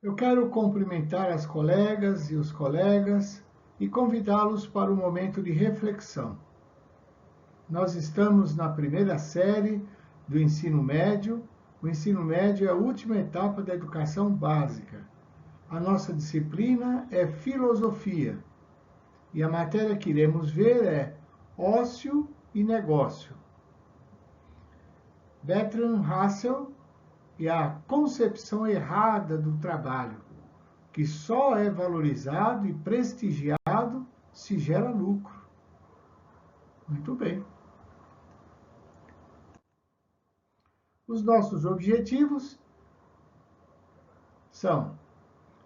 Eu quero cumprimentar as colegas e os colegas e convidá-los para um momento de reflexão. Nós estamos na primeira série do ensino médio. O ensino médio é a última etapa da educação básica. A nossa disciplina é filosofia e a matéria que iremos ver é ócio e negócio. Bertrand Russell e a concepção errada do trabalho, que só é valorizado e prestigiado se gera lucro. Muito bem. Os nossos objetivos são: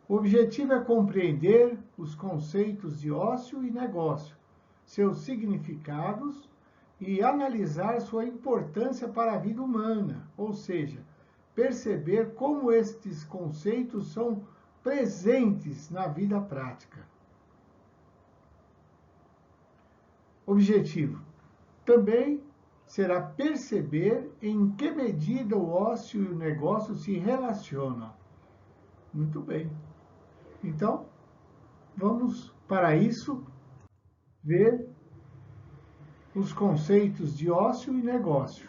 o objetivo é compreender os conceitos de ócio e negócio, seus significados e analisar sua importância para a vida humana, ou seja, perceber como estes conceitos são presentes na vida prática. Objetivo também será perceber em que medida o ócio e o negócio se relacionam. Muito bem. Então, vamos para isso ver os conceitos de ócio e negócio.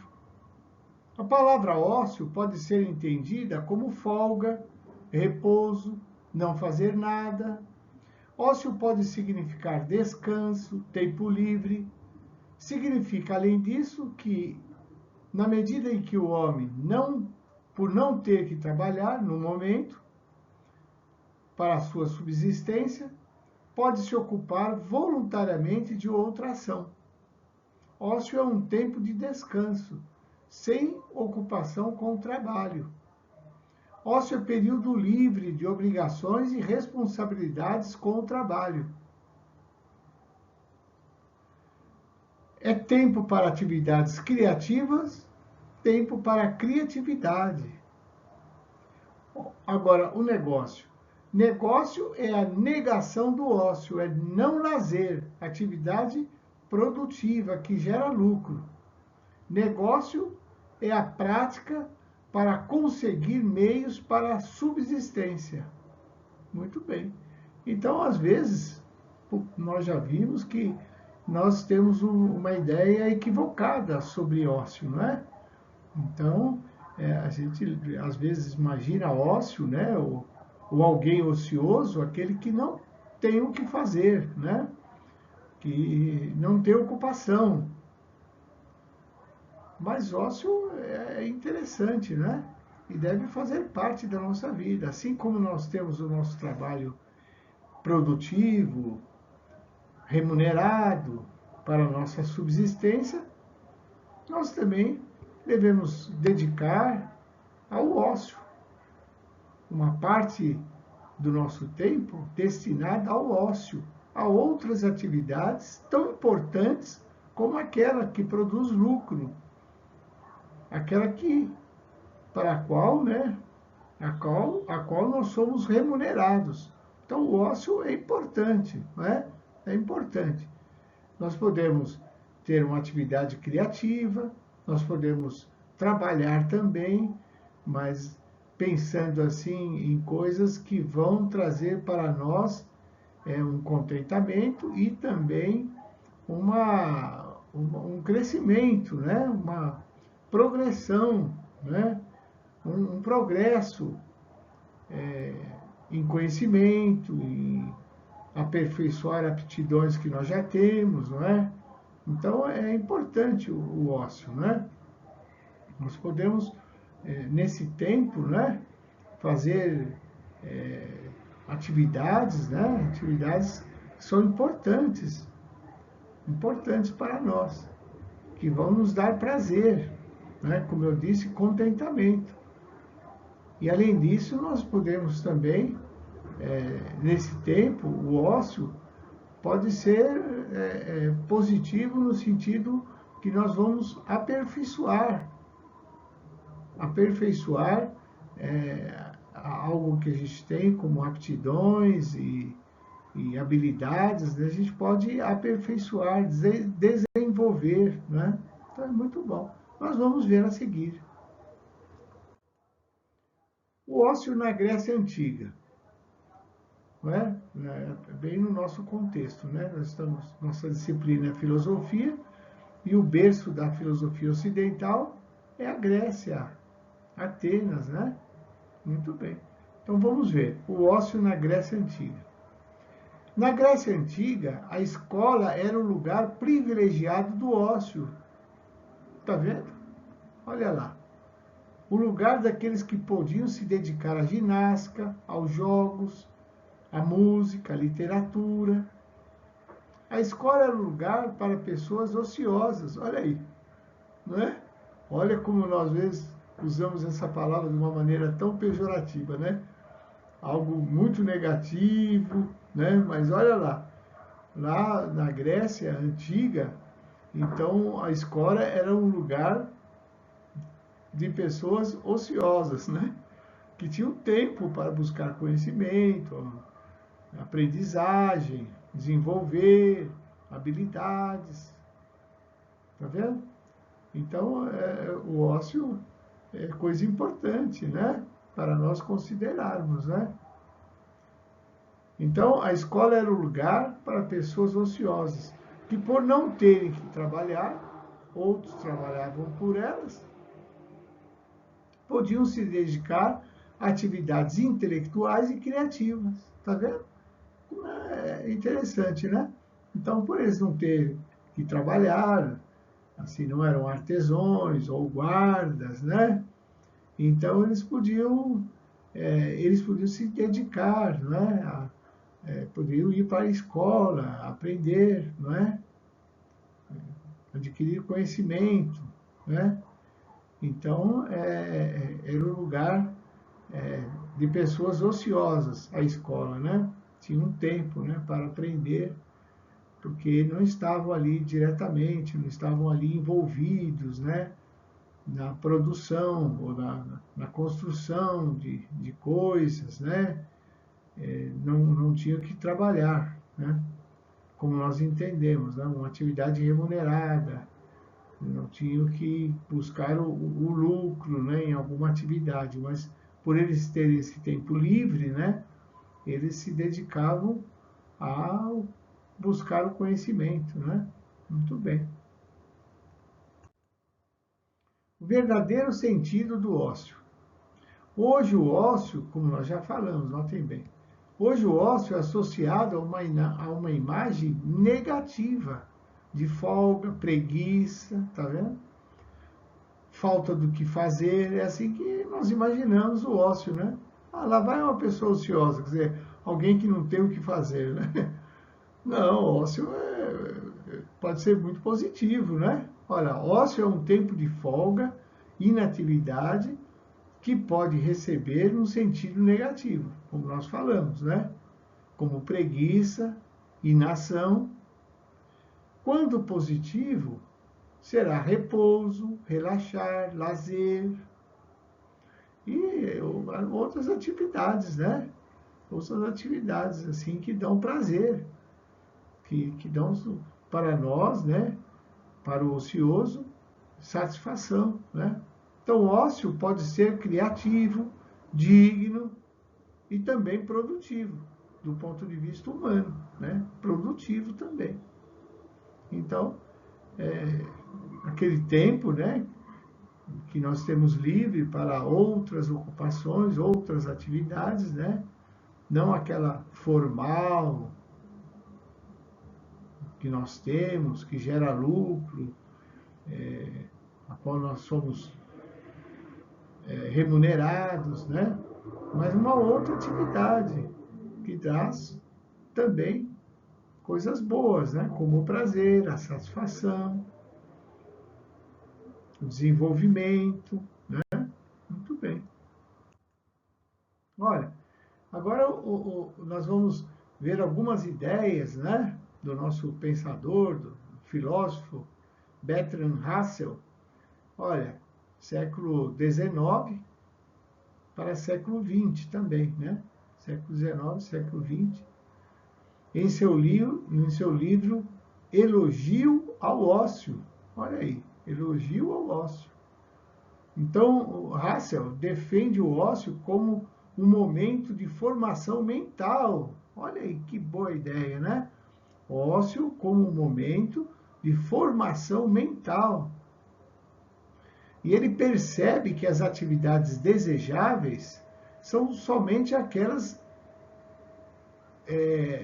A palavra ócio pode ser entendida como folga, repouso, não fazer nada. Ócio pode significar descanso, tempo livre. Significa, além disso, que, na medida em que o homem, por não ter que trabalhar no momento, para a sua subsistência, pode se ocupar voluntariamente de outra ação. Ócio é um tempo de descanso, sem ocupação com o trabalho. Ócio é período livre de obrigações e responsabilidades com o trabalho. É tempo para atividades criativas, tempo para a criatividade. Agora, o negócio. Negócio é a negação do ócio, é não lazer, atividade produtiva que gera lucro. Negócio é a prática para conseguir meios para a subsistência. Muito bem. Então, às vezes, nós já vimos que nós temos uma ideia equivocada sobre ócio, não é? Então, a gente às vezes imagina ócio, né? Ou alguém ocioso, aquele que não tem o que fazer, né? Que não tem ocupação. Mas ócio é interessante, né? E deve fazer parte da nossa vida. Assim como nós temos o nosso trabalho produtivo, remunerado para a nossa subsistência, nós também devemos dedicar ao ócio uma parte do nosso tempo destinada ao ócio, a outras atividades tão importantes como aquela que produz lucro, aquela que para a qual, né, a qual nós somos remunerados. Então o ócio é importante, não é? É importante. Nós podemos ter uma atividade criativa, nós podemos trabalhar também, mas pensando assim em coisas que vão trazer para nós um contentamento e também um crescimento, né? Uma progressão, né? Um progresso em conhecimento, em aperfeiçoar aptidões que nós já temos, não é? Então é importante o ócio, né? Nós podemos, nesse tempo, né, fazer atividades, né? Atividades que são importantes para nós, que vão nos dar prazer, né? Como eu disse, contentamento. E além disso, nós podemos também, nesse tempo, o ócio pode ser positivo no sentido que nós vamos aperfeiçoar algo que a gente tem como aptidões e habilidades, né? A gente pode aperfeiçoar, desenvolver, né? Então é muito bom. Nós vamos ver a seguir. O ócio na Grécia Antiga. não é? Bem no nosso contexto, né? Nossa disciplina é filosofia, e o berço da filosofia ocidental é a Grécia, Atenas, né? Muito bem. Então vamos ver o ócio na Grécia Antiga. Na Grécia Antiga, a escola era o lugar privilegiado do ócio. Tá vendo? Olha lá. O lugar daqueles que podiam se dedicar à ginástica, aos jogos, à música, à literatura. A escola era um lugar para pessoas ociosas. Olha aí, não é? Olha como nós às vezes usamos essa palavra de uma maneira tão pejorativa, né? Algo muito negativo, né? Mas olha lá, lá na Grécia antiga, então a escola era um lugar de pessoas ociosas, né? Que tinham tempo para buscar conhecimento, aprendizagem, desenvolver habilidades, tá vendo? Então, o ócio é coisa importante, né? Para nós considerarmos, né? Então, a escola era o lugar para pessoas ociosas, que por não terem que trabalhar, outros trabalhavam por elas, podiam se dedicar a atividades intelectuais e criativas. Tá vendo? É interessante, né? Então, por eles não terem que trabalhar, assim, não eram artesãos ou guardas, né? Então, eles podiam se dedicar, né? Podiam ir para a escola, aprender, não é? Adquirir conhecimento, né? Então, era um lugar de pessoas ociosas, a escola, né? Tinha um tempo, né, para aprender, porque não estavam ali diretamente, não estavam ali envolvidos, né, na produção ou na construção de coisas, né? Não tinham que trabalhar, né? Como nós entendemos, né? Uma atividade remunerada, não tinham que buscar o lucro, né, em alguma atividade, mas por eles terem esse tempo livre, né, eles se dedicavam a buscar o conhecimento, né? Muito bem. O verdadeiro sentido do ócio. Hoje o ócio, como nós já falamos, notem bem, hoje o ócio é associado a uma imagem negativa de folga, preguiça, tá vendo? Falta do que fazer, é assim que nós imaginamos o ócio, né? Ah, lá vai uma pessoa ociosa, quer dizer, alguém que não tem o que fazer, né? Não, ócio pode ser muito positivo, né? Olha, ócio é um tempo de folga, inatividade, que pode receber um sentido negativo, como nós falamos, né? Como preguiça, inação. Quando positivo, será repouso, relaxar, lazer e outras atividades, né? Outras atividades assim que dão prazer, que dão para nós, né? Para o ocioso, satisfação, né? Então, o ócio pode ser criativo, digno e também produtivo, do ponto de vista humano, né? Produtivo também. Então, aquele tempo, né, que nós temos livre para outras ocupações, outras atividades, né? Não aquela formal que nós temos, que gera lucro, a qual nós somos remunerados, né? Mas uma outra atividade que traz também coisas boas, né? Como o prazer, a satisfação, o desenvolvimento, né? Muito bem. Olha, agora nós vamos ver algumas ideias, né? Do nosso pensador, do filósofo Bertrand Russell. Olha, século XIX para século XX também, né? Século XIX, século XX. Em seu livro Elogio ao Ócio. Olha aí, Elogio ao Ócio. Então, Russell defende o ócio como um momento de formação mental. Olha aí que boa ideia, né? Ócio como um momento de formação mental. E ele percebe que as atividades desejáveis são somente aquelas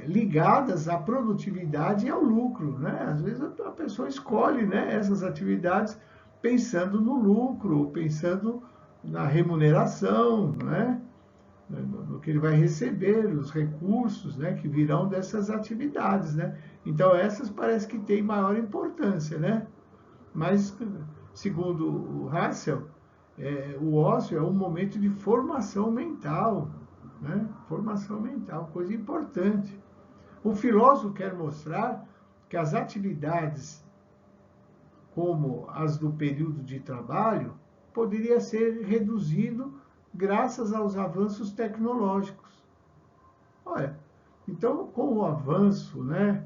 ligadas à produtividade e ao lucro, né? Às vezes a pessoa escolhe, né, essas atividades pensando no lucro, pensando na remuneração, né? No que ele vai receber, os recursos, né, que virão dessas atividades, né? Então essas parece que têm maior importância, né? Mas, segundo o Russell, o ócio é um momento de formação mental, né? Formação mental, coisa importante. O filósofo quer mostrar que as atividades como as do período de trabalho poderia ser reduzido graças aos avanços tecnológicos. Olha, então com o avanço, né,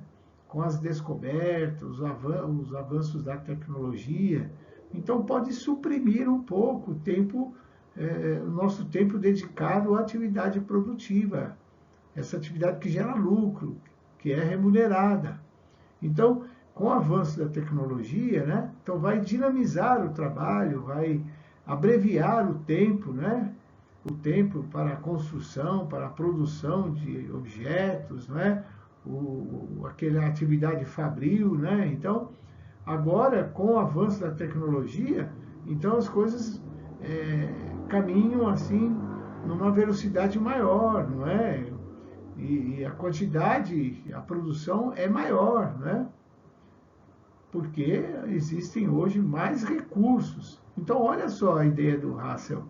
com as descobertas, os avanços da tecnologia, então pode suprimir um pouco o nosso tempo dedicado à atividade produtiva, essa atividade que gera lucro, que é remunerada. Então, com o avanço da tecnologia, né, então vai dinamizar o trabalho, vai abreviar o tempo, né, o tempo para a construção, para a produção de objetos, né, aquela atividade fabril, né? Então, agora, com o avanço da tecnologia, então as coisas caminham assim numa velocidade maior, não é? E a quantidade, a produção é maior, né? Porque existem hoje mais recursos. Então, olha só a ideia do Russell.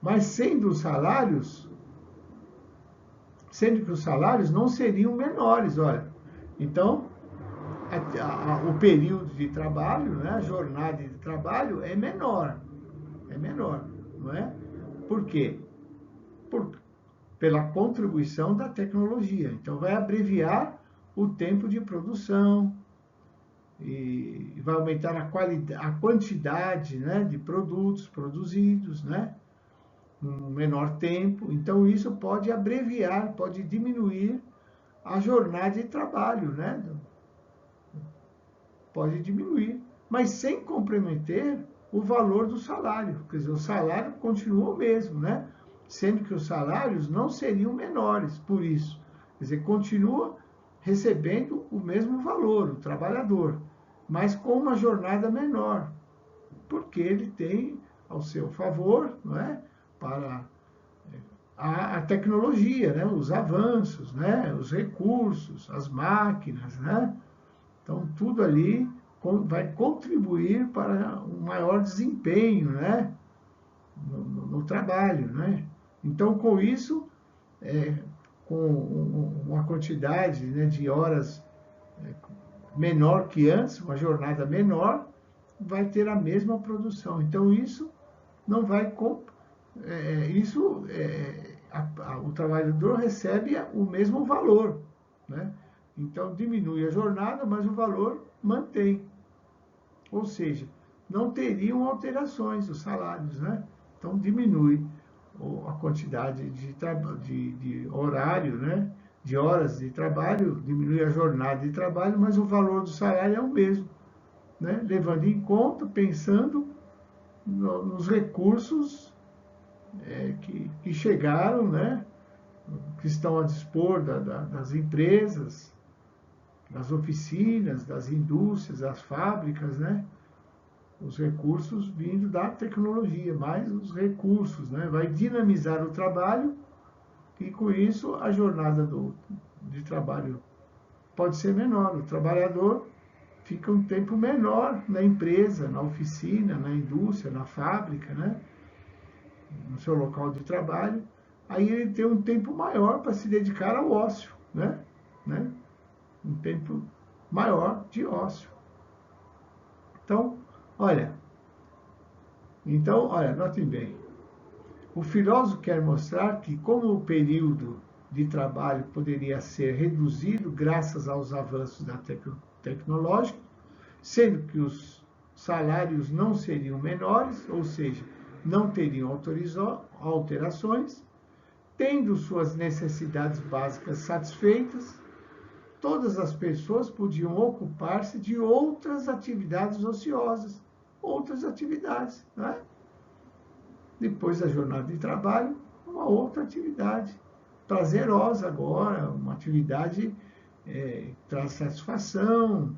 Mas sendo que os salários não seriam menores, olha. Então, o período de trabalho, né, a jornada de trabalho é menor, não é? Por quê? Pela contribuição da tecnologia. Então, vai abreviar o tempo de produção e vai aumentar a quantidade, né, de produtos produzidos, né, num menor tempo. Então, isso pode abreviar, pode diminuir a jornada de trabalho, né? Pode diminuir, mas sem comprometer o valor do salário. Quer dizer, o salário continua o mesmo, né? Sendo que os salários não seriam menores por isso. Quer dizer, continua recebendo o mesmo valor, o trabalhador, mas com uma jornada menor, porque ele tem ao seu favor, não é? Para a tecnologia, né? Os avanços, né? Os recursos, as máquinas, né? Então, tudo ali vai contribuir para um maior desempenho, né, no trabalho, né? Então, com isso, com uma quantidade, né, de horas menor que antes, uma jornada menor, vai ter a mesma produção. Então, isso não vai... o trabalhador recebe o mesmo valor, né? Então, diminui a jornada, mas o valor mantém. Ou seja, não teriam alterações os salários, né? Então, diminui a quantidade de horário, né? De horas de trabalho, diminui a jornada de trabalho, mas o valor do salário é o mesmo, né? Levando em conta, pensando nos recursos que chegaram, né? Que estão a dispor das empresas, das oficinas, das indústrias, das fábricas, né? Os recursos vindo da tecnologia, mais os recursos, né? Vai dinamizar o trabalho e, com isso, a jornada de trabalho pode ser menor. O trabalhador fica um tempo menor na empresa, na oficina, na indústria, na fábrica, né? No seu local de trabalho. Aí ele tem um tempo maior para se dedicar ao ócio, né? Um tempo maior de ócio. Então, olha, notem bem. O filósofo quer mostrar que, como o período de trabalho poderia ser reduzido graças aos avanços tecnológicos, sendo que os salários não seriam menores, ou seja, não teriam alterações, Tendo suas necessidades básicas satisfeitas, todas as pessoas podiam ocupar-se de outras atividades ociosas, outras atividades, né? Depois da jornada de trabalho, uma outra atividade prazerosa agora, uma atividade que traz satisfação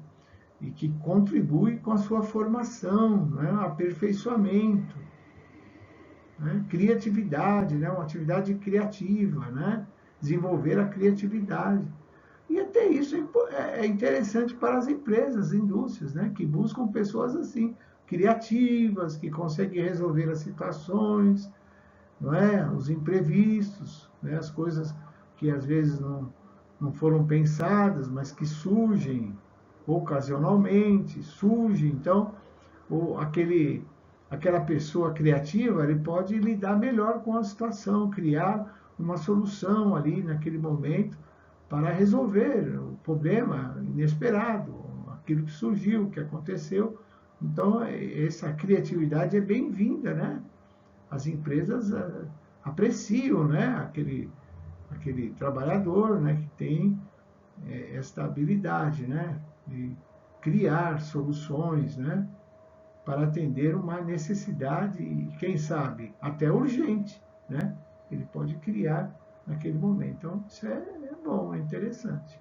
e que contribui com a sua formação, né? Aperfeiçoamento, né? Criatividade, né? Uma atividade criativa, né? Desenvolver a criatividade. E até isso é interessante para as empresas, indústrias, né? Que buscam pessoas assim, criativas, que conseguem resolver as situações, não é? Os imprevistos, né? As coisas que às vezes não foram pensadas, mas que surgem ocasionalmente, surgem. Então, aquela pessoa criativa, ele pode lidar melhor com a situação, criar uma solução ali naquele momento para resolver o problema inesperado, aquilo que surgiu, que aconteceu. Então, essa criatividade é bem-vinda, né? As empresas apreciam, né? Aquele trabalhador, né? Que tem esta habilidade, né? De criar soluções, né? Para atender uma necessidade, e quem sabe, até urgente, né? Ele pode criar naquele momento. Então, isso é bom, é interessante.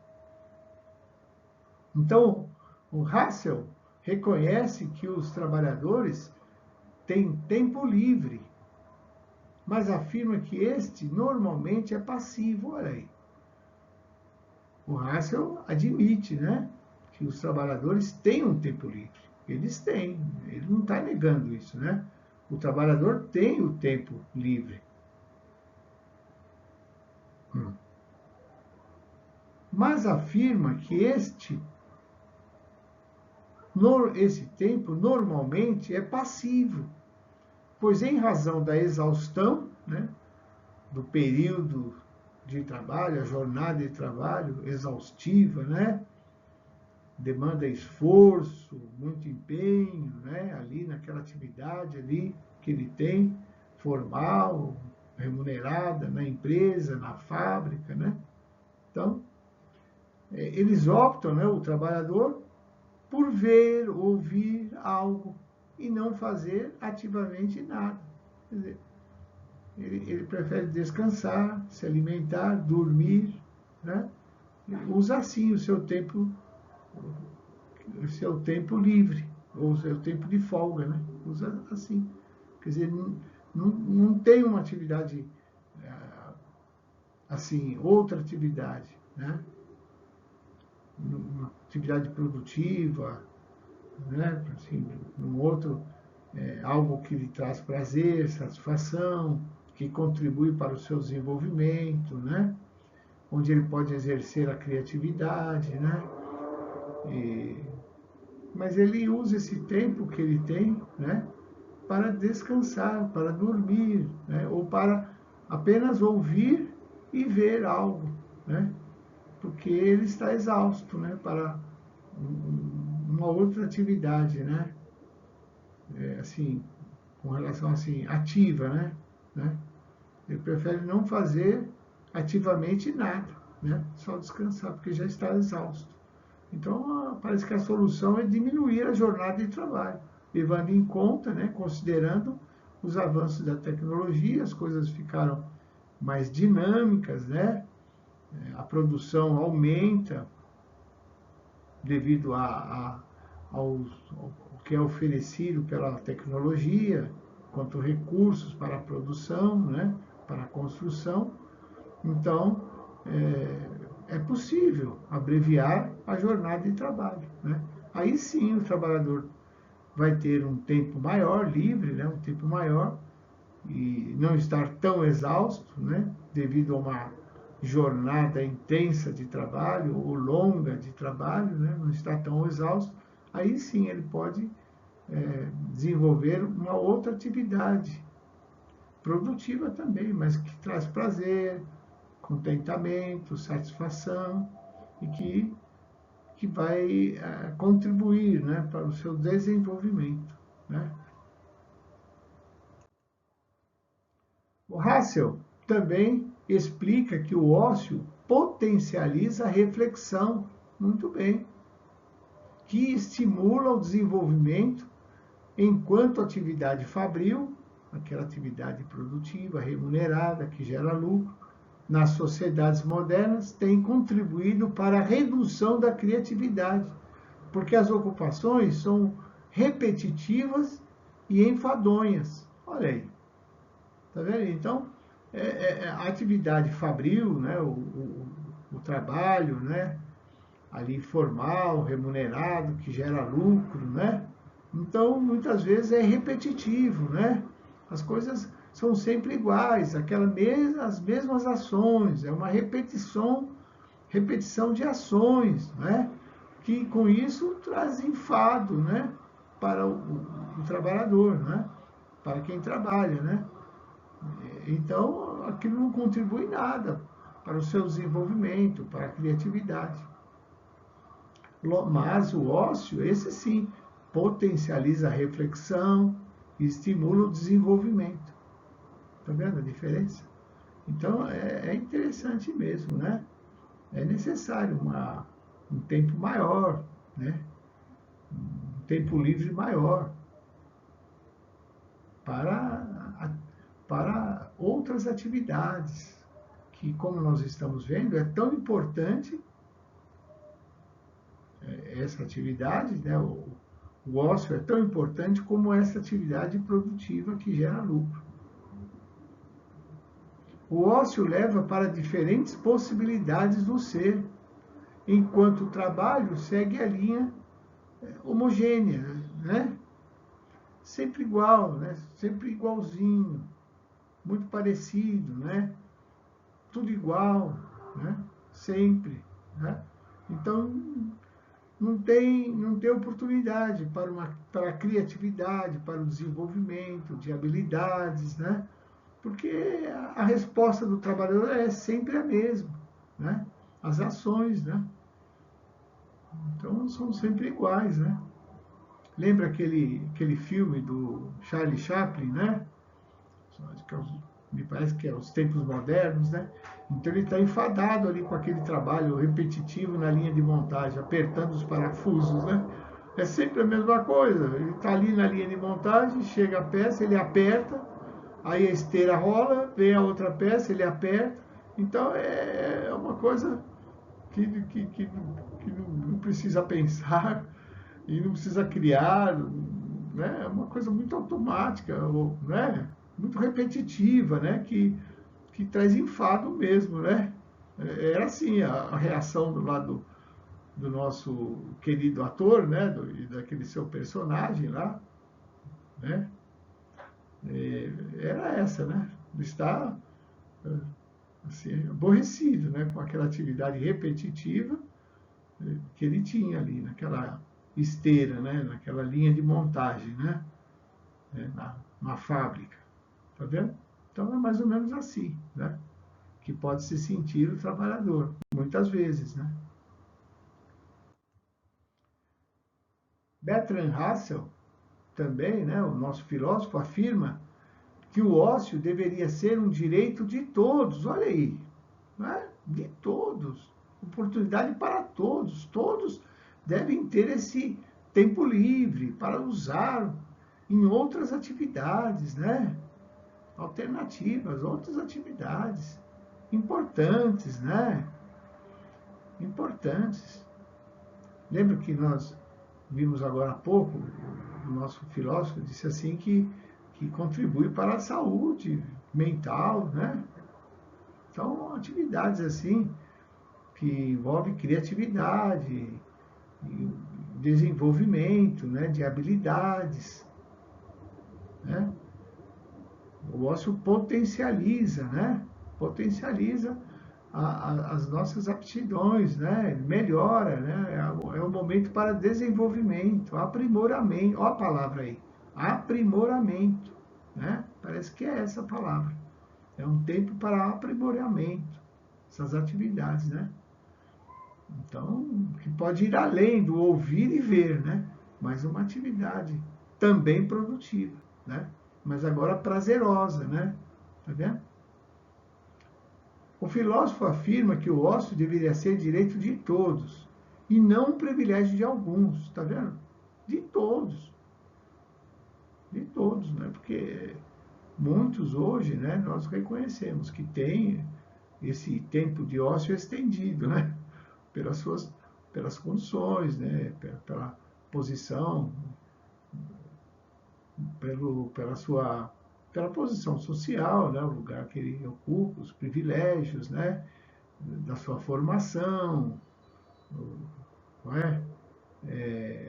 Então, o Russell reconhece que os trabalhadores têm tempo livre, mas afirma que este normalmente é passivo. Olha aí. O Russell admite, né, que os trabalhadores têm um tempo livre. Eles têm, ele não está negando isso, né? O trabalhador tem o tempo livre. Mas afirma que esse tempo normalmente é passivo, pois em razão da exaustão, né, do período de trabalho, a jornada de trabalho exaustiva, né, demanda esforço, muito empenho, né, ali naquela atividade ali que ele tem, formal, remunerada na empresa, na fábrica, né? Então, eles optam, né, o trabalhador, por ver, ouvir algo e não fazer ativamente nada. Quer dizer, ele prefere descansar, se alimentar, dormir, né? Usa assim o seu tempo livre, ou o seu tempo de folga, né? Usa assim. Quer dizer, não tem uma atividade assim, outra atividade, né? Uma atividade produtiva, né? Assim, algo que lhe traz prazer, satisfação, que contribui para o seu desenvolvimento, né? Onde ele pode exercer a criatividade, né? Mas ele usa esse tempo que ele tem, né? Para descansar, para dormir, né? Ou para apenas ouvir e ver algo, né? Porque ele está exausto, né? Para uma outra atividade, né? Assim, com relação assim, ativa, né? Ele prefere não fazer ativamente nada, né? Só descansar, porque já está exausto. Então, parece que a solução é diminuir a jornada de trabalho, levando em conta, né, considerando os avanços da tecnologia, as coisas ficaram mais dinâmicas, né? A produção aumenta devido ao que é oferecido pela tecnologia, quanto recursos para a produção, né, para a construção. Então, é possível abreviar a jornada de trabalho, né? Aí sim o trabalhador vai ter um tempo maior, livre, né, um tempo maior, e não estar tão exausto, né, devido a uma jornada intensa de trabalho ou longa de trabalho, né, não está tão exausto. Aí sim ele pode desenvolver uma outra atividade produtiva também, mas que traz prazer, contentamento, satisfação e que vai contribuir, né, para o seu desenvolvimento, né? O Russell também explica que o ócio potencializa a reflexão, muito bem, que estimula o desenvolvimento, enquanto atividade fabril, aquela atividade produtiva, remunerada, que gera lucro, nas sociedades modernas, tem contribuído para a redução da criatividade, porque as ocupações são repetitivas e enfadonhas. Olha aí, tá vendo? Então, a atividade fabril, né, o trabalho, né, ali formal, remunerado, que gera lucro, né? Então, muitas vezes é repetitivo, né? As coisas são sempre iguais, as mesmas ações, é uma repetição de ações, né? Que com isso traz enfado, né? Para o trabalhador, né? Para quem trabalha, né? Então, aquilo não contribui nada para o seu desenvolvimento, para a criatividade. Mas o ócio, esse sim, potencializa a reflexão e estimula o desenvolvimento. Está vendo a diferença? Então, é interessante mesmo, né? É necessário um tempo maior, né? Um tempo livre maior para outras atividades, que, como nós estamos vendo, é tão importante essa atividade, né? O ócio é tão importante como essa atividade produtiva que gera lucro. O ócio leva para diferentes possibilidades do ser, enquanto o trabalho segue a linha homogênea, né? Sempre igual, né? Sempre igualzinho, muito parecido, né? Tudo igual, né? Sempre, né? Então, não tem oportunidade para a criatividade, para o desenvolvimento de habilidades, né? Porque a resposta do trabalhador é sempre a mesma, né? As ações, né? Então, são sempre iguais, né? Lembra aquele filme do Charlie Chaplin, né? Me parece que é Os Tempos Modernos, né? Então ele está enfadado ali com aquele trabalho repetitivo na linha de montagem, apertando os parafusos, né? É sempre a mesma coisa. Ele está ali na linha de montagem, chega a peça, ele aperta, aí a esteira rola, vem a outra peça, ele aperta. Então é uma coisa que não precisa pensar e não precisa criar, né? É uma coisa muito automática, né? Muito repetitiva, né? Que traz enfado mesmo, né? Era assim a reação do lado do nosso querido ator, né? E daquele seu personagem lá, né? Era essa, né? Está assim, aborrecido, né? Com aquela atividade repetitiva que ele tinha ali, naquela esteira, né? Naquela linha de montagem, né? Na fábrica, tá vendo? Então é mais ou menos assim, né? Que pode se sentir o trabalhador, muitas vezes, né? Bertrand Russell, também, né, o nosso filósofo, afirma que o ócio deveria ser um direito de todos, olha aí, né? De todos, oportunidade para todos, todos devem ter esse tempo livre para usar em outras atividades, né? Alternativas, outras atividades importantes, né? Importantes. Lembra que nós vimos agora há pouco, o nosso filósofo disse assim que contribui para a saúde mental, né? Então, atividades assim que envolvem criatividade, desenvolvimento, né, de habilidades, né? O ócio potencializa, né? Potencializa as nossas aptidões, né? Melhora, né? É um momento para desenvolvimento, aprimoramento. Olha a palavra aí, aprimoramento, né? Parece que é essa a palavra. É um tempo para aprimoramento, essas atividades, né? Então, que pode ir além do ouvir e ver, né? Mas uma atividade também produtiva, né? Mas agora prazerosa, né? Tá vendo? filósofo afirma que o ócio deveria ser direito de todos e não um privilégio de alguns, está vendo? De todos. De todos, né? Porque muitos hoje, né, nós reconhecemos que tem esse tempo de ócio estendido, né? Pelas condições, né? Pela posição, pela posição social, né? O lugar que ele ocupa, os privilégios, né? Da sua formação, não é?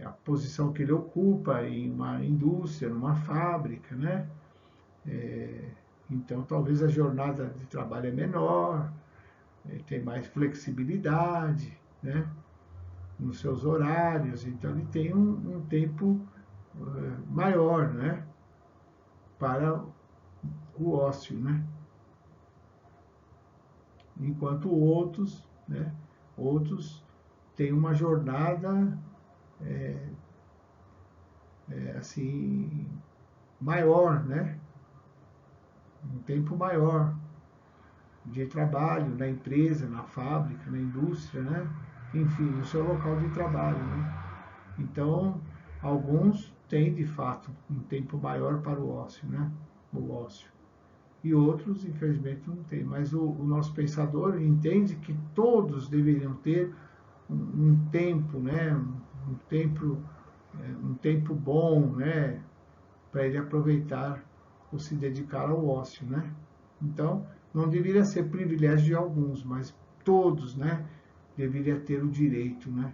A posição que ele ocupa em uma indústria, numa fábrica, né? Então, talvez a jornada de trabalho é menor, tem mais flexibilidade, né? Nos seus horários, então ele tem um tempo maior, né? Para o ócio, né? Enquanto outros, né? Outros têm uma jornada assim maior, né? Um tempo maior de trabalho na empresa, na fábrica, na indústria, né? Enfim, no seu local de trabalho, né? Então, alguns têm de fato um tempo maior para o ócio, né? O ócio. E outros, infelizmente, não têm. Mas o nosso pensador entende que todos deveriam ter um tempo, né? Um tempo bom, né? Para ele aproveitar ou se dedicar ao ócio, né? Então, não deveria ser privilégio de alguns, mas todos, né? Deveria ter o direito, né?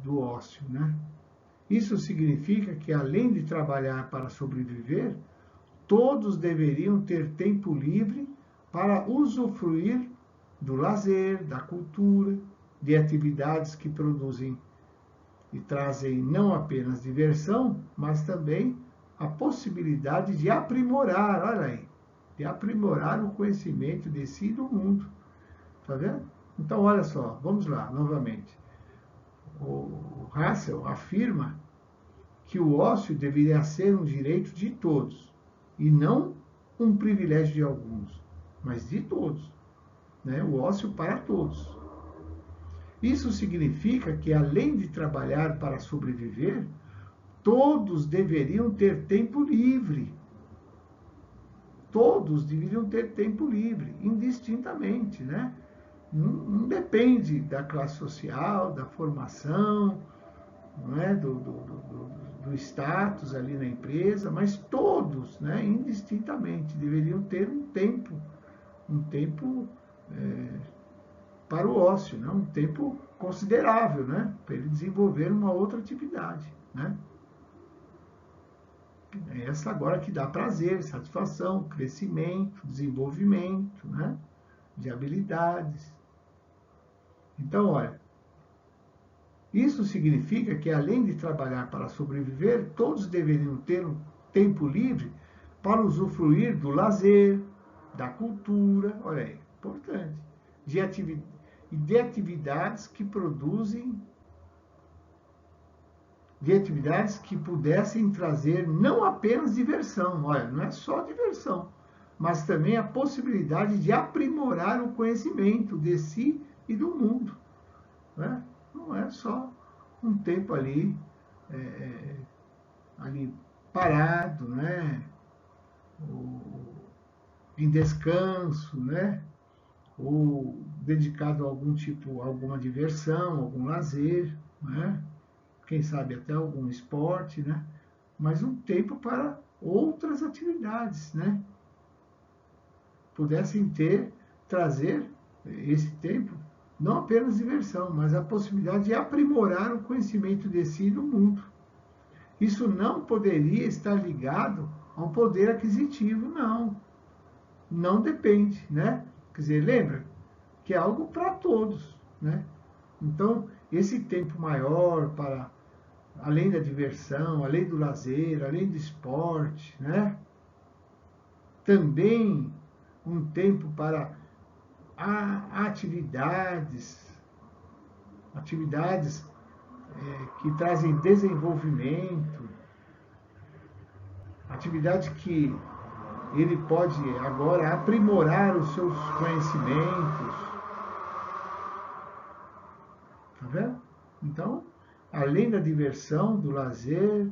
Do ócio, né? Isso significa que, além de trabalhar para sobreviver, todos deveriam ter tempo livre para usufruir do lazer, da cultura, de atividades que produzem e trazem não apenas diversão, mas também a possibilidade de aprimorar, olha aí, de aprimorar o conhecimento de si e do mundo. Tá vendo? Então, olha só, vamos lá, novamente. O Russell afirma que o ócio deveria ser um direito de todos, e não um privilégio de alguns, mas de todos, né? O ócio para todos. Isso significa que, além de trabalhar para sobreviver, todos deveriam ter tempo livre. Todos deveriam ter tempo livre, indistintamente, né? Não depende da classe social, da formação, não é? Do status ali na empresa, mas todos, né, indistintamente, deveriam ter um tempo para o ócio, né, um tempo considerável, né, para ele desenvolver uma outra atividade, né. É essa agora que dá prazer, satisfação, crescimento, desenvolvimento, né, de habilidades. Então, olha, isso significa que, além de trabalhar para sobreviver, todos deveriam ter um tempo livre para usufruir do lazer, da cultura, olha aí, importante, de atividades que produzem, de atividades que pudessem trazer não apenas diversão, olha, não é só diversão, mas também a possibilidade de aprimorar o conhecimento de si e do mundo, né? Não é só um tempo ali, ali parado, né? Em descanso, né? Ou dedicado a alguma diversão, algum lazer, né? Quem sabe até algum esporte, né? Mas um tempo para outras atividades, né? Pudessem trazer esse tempo não apenas diversão, mas a possibilidade de aprimorar o conhecimento de si e do mundo. Isso não poderia estar ligado a um poder aquisitivo, não. Não depende, né? Quer dizer, lembra que é algo para todos, né? Então, esse tempo maior para, além da diversão, além do lazer, além do esporte, né? Também um tempo para atividades que trazem desenvolvimento, atividades que ele pode agora aprimorar os seus conhecimentos. Tá vendo? Então, além da diversão, do lazer,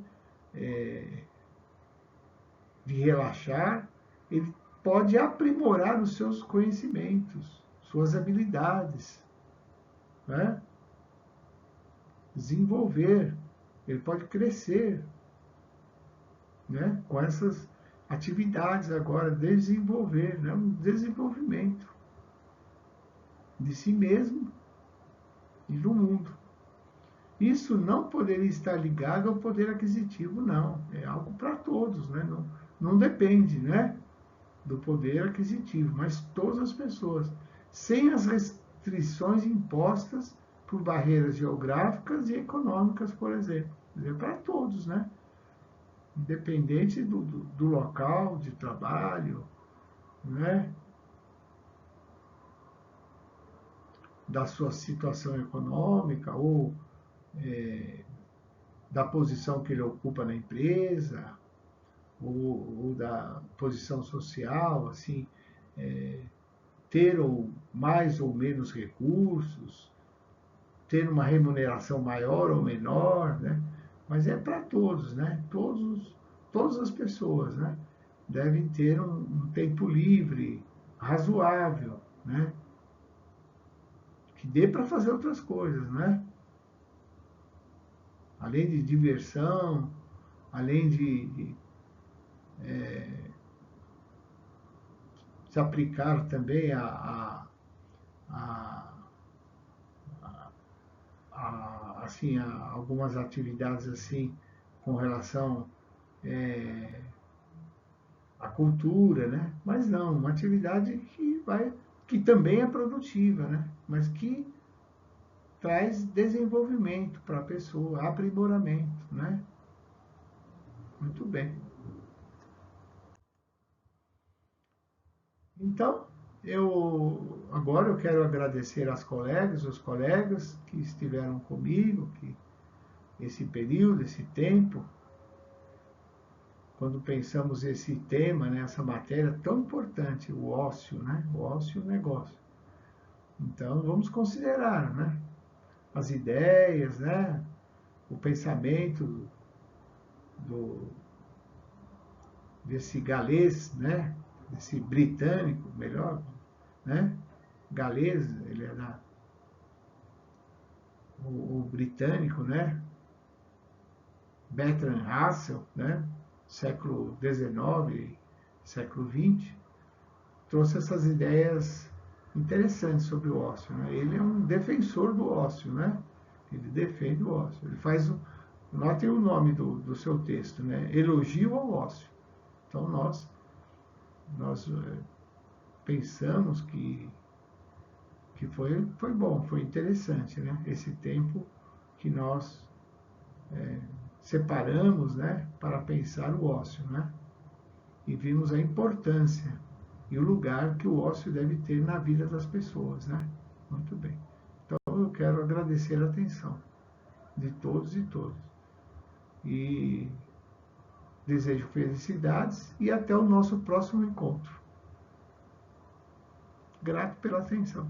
de relaxar, ele pode aprimorar os seus conhecimentos, suas habilidades, né? Desenvolver, ele pode crescer, né? Com essas atividades agora, desenvolver, né? Um desenvolvimento de si mesmo e do mundo. Isso não poderia estar ligado ao poder aquisitivo, não. É algo para todos, né? Não depende, né, do poder aquisitivo, mas todas as pessoas, sem as restrições impostas por barreiras geográficas e econômicas, por exemplo. É para todos, né? Independente do local de trabalho, né? Da sua situação econômica ou da posição que ele ocupa na empresa, ou da posição social, assim, ter mais ou menos recursos, ter uma remuneração maior ou menor, né? Mas é para todos, né? Todas as pessoas, né? Devem ter um tempo livre, razoável, né? Que dê para fazer outras coisas, né? Além de diversão, além de se aplicar também a, assim, a algumas atividades assim com relação à cultura, né? Mas não, uma atividade que também é produtiva, né? Mas que traz desenvolvimento para a pessoa, aprimoramento, né? Muito bem. Então, agora eu quero agradecer às colegas, os colegas que estiveram comigo, que esse período, esse tempo, quando pensamos esse tema, né, essa matéria tão importante, o ócio, né? O ócio e o negócio. Então, vamos considerar, né? As ideias, né? O pensamento desse galês, né? Desse britânico, melhor, né? Galês, ele é o britânico, né? Bertrand Russell, né? Século XIX, século XX, trouxe essas ideias interessantes sobre o ócio, né? Ele é um defensor do ócio, né? Ele defende o ócio. Ele faz, notem o nome do seu texto, né? Elogio ao ócio. Então nós pensamos que foi bom, foi interessante, né? Esse tempo que nós separamos, né, para pensar o ócio, né? E vimos a importância e o lugar que o ócio deve ter na vida das pessoas, né? Muito bem. Então eu quero agradecer a atenção de todos e todas. E desejo felicidades e até o nosso próximo encontro. Grato pela atenção.